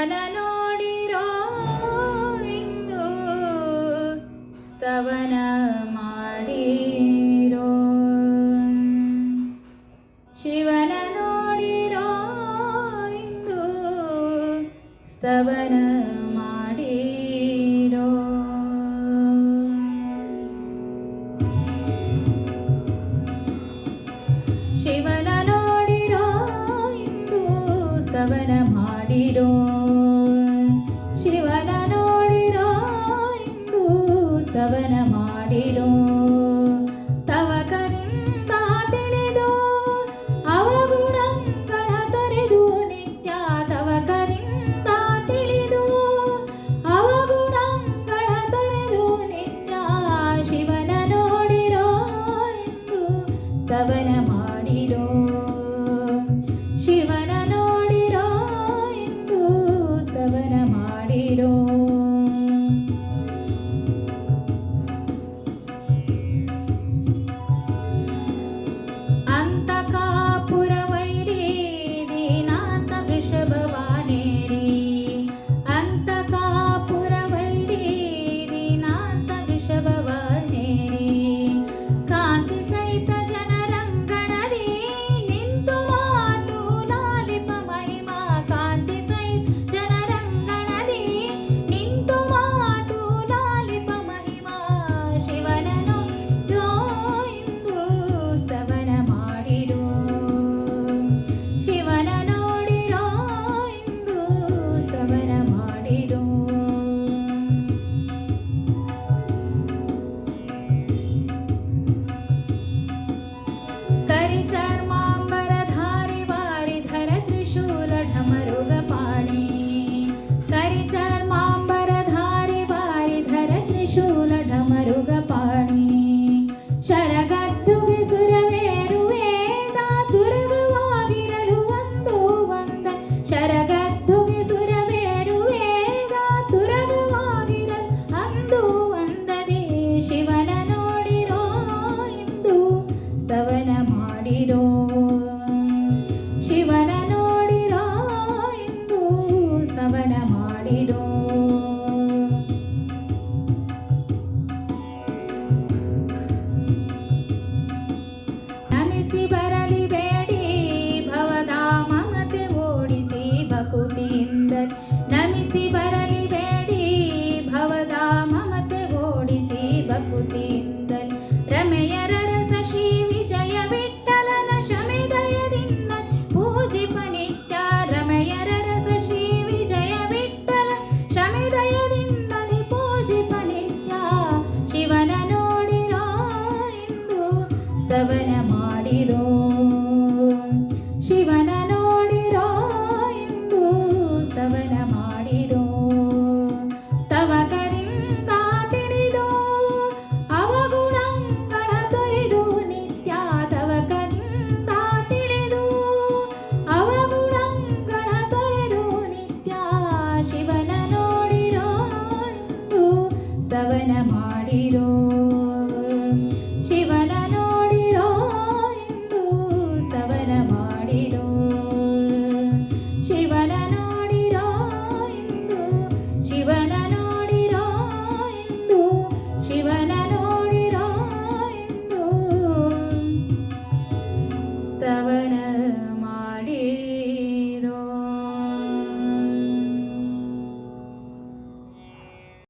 ಶಿವನ ನೋಡಿರೋ ಇಂದು ಸ್ತವನ ಮಾಡಿರೋ. ಶಿವನ ನೋಡಿರೋ ಇಂದು ಸ್ತವನ ಮಾಡಿರೋ. ಶಿವನ ನೋಡಿರೋ ಇಂದು ಸ್ತವನ ಮಾಡಿರೋ. ಶಿವನ ನೋಡಿರೋ ಇಂದು ಸ್ತವನ ಮಾಡಿರೋ. ತವಕನಿಂದ ತಿಳಿದು ಅವಗುಣಗಳ ತೊರೆದು ನಿತ್ಯ. ತವಕನಿಂದ ತಿಳಿದು ಅವಗುಣಗಳ ತೊರೆದು ನಿತ್ಯ. ಶಿವನ ನೋಡಿರೋ ಇಂದು ಸ್ತವನ ಮಾಡಿರೋ. ಶಿವನ ನೋಡಿರೋ ಇಂದು ಸ್ತವನ ಮಾಡಿರೋ. ಅಂತಕಾಪುರ ವೈರಿ ದೀನಾಂತ ವೃಷಭವಾನೇರಿ. ಅಂತಕಾಪುರ ವೈರಿ ದೀನಾಂತ ವೃಷಭವಾನೇರಿ. ಕಾಂತಿ ಸಹಿತ ಜನರಂಗಣದಿ ನಿಂತು ಮಾತು ಲಾಲಿಪ ಮಹಿಮಾ. ಕಾಂತಿ ಸಹಿತ ಜನರಂಗಣದಿ ನಿಂತು ಮಾತು ಲಾಲಿಪ ಮಹಿಮಾ. ಶಿವನ ನೋಡಿರೋ ಇಂದು ಸ್ತವನ ಮಾಡಿರೋ. ಶಿವನ ನೋಡಿರೋ ಇಂದು ಸ್ತವನ ಮಾಡಿರೋ. ಕರಿಚರ್ಮಾಂಬರಧಾರಿ ವಾರಿಧರ ತ್ರಿಶೂಲ ಢಮರುಗಪಾಣಿ. ಕರಿಚರ್ಮಾಂಬರಧಾರಿ ವಾರಿಧರ ತ್ರಿಶೂಲ ಢಮರುಗಪಾಣಿ. ಶರಗದ್ದುಗೆ ಸುರವೇರು ವೇದ ತುರಗವಾಗಿರಲು ಒಂದು ಒಂದ. ಶರಗದ್ದುಗೆ ಸುರವೇರು ವೇದ ತುರಗವಾಗಿರಲು ಅಂದು ಒಂದದಿ. ಶಿವನ ನೋಡಿರೋ ಇಂದು ಸ್ತವನ ಮಾಡಿರೋ. ಶಿವನ ನೋಡಿರೋ ಇಂದು ಸ್ತವನ ಮಾಡಿರೋ. ನಮಿಸಿ ಬರಲಿ ಬೇಡಿ ಭವದ ಮಮತೆ ಓಡಿಸಿ ಭಕುತಿಯಿಂದ. ನಮಿಸಿ ಬರಲಿ ಬೇಡಿ ಭವದ ಮಮತೆ ಓಡಿಸಿ ಭಕುತಿಯಿಂದ. ರಮೆಯರ ರಸ ಶ್ರೀ ವಿಜಯ ವಿಠಲನ ಶಮಿದಯದಿಂದ ಪೂಜಿಪ ನಿತ್ಯ. ರಮೆಯರ ರಸ ಶ್ರೀ ವಿಜಯ ವಿಠಲ ಶಮಿದಯದಿಂದಲೇ ಪೂಜಿಪ ನಿತ್ಯ. ಶಿವನ ನೋಡಿರೋ ಇಂದು ಸ್ತವನ ಮಾಡಿರೋ. ಶಿವ